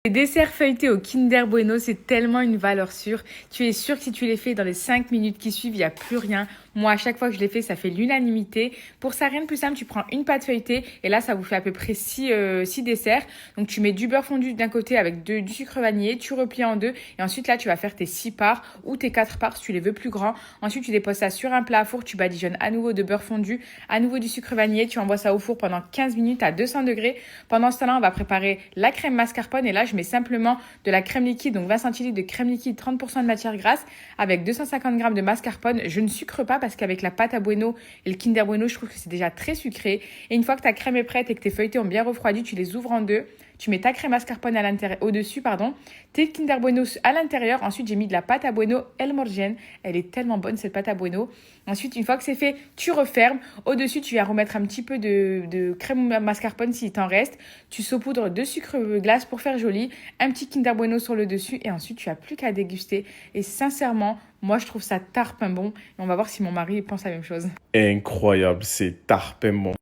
Les desserts feuilletés au Kinder Bueno, c'est tellement une valeur sûre. Tu es sûr que si tu les fais dans les 5 minutes qui suivent, il n'y a plus rien. Moi, à chaque fois que je les fais, ça fait l'unanimité. Pour ça, rien de plus simple, tu prends une pâte feuilletée et là, ça vous fait à peu près 6 desserts. Donc, tu mets du beurre fondu d'un côté avec du sucre vanillé, tu replies en deux et ensuite, là, tu vas faire tes 6 parts ou tes 4 parts si tu les veux plus grands. Ensuite, tu déposes ça sur un plat à four, tu badigeonnes à nouveau de beurre fondu, à nouveau du sucre vanillé, tu envoies ça au four pendant 15 minutes à 200 degrés. Pendant ce temps-là, on va préparer la crème mascarpone et là, je mets simplement de la crème liquide, donc 20 centilitres de crème liquide, 30% de matière grasse avec 250 g de mascarpone. Je ne sucre pas parce qu'avec la pâte à Bueno et le Kinder Bueno, je trouve que c'est déjà très sucré. Et une fois que ta crème est prête et que tes feuilletés ont bien refroidi, tu les ouvres en deux. Tu mets ta crème mascarpone à l'intérieur, au-dessus, tes Kinder Bueno à l'intérieur. Ensuite, j'ai mis de la pâte à Bueno El Morgen. Elle est tellement bonne, cette pâte à Bueno. Ensuite, une fois que c'est fait, tu refermes. Au-dessus, tu viens remettre un petit peu de crème mascarpone s'il t'en reste. Tu saupoudres de sucre glace pour faire joli. Un petit Kinder Bueno sur le dessus. Et ensuite, tu n'as plus qu'à déguster. Et sincèrement, moi, je trouve ça tarpin bon. Et on va voir si mon mari pense la même chose. Incroyable, c'est tarpin bon.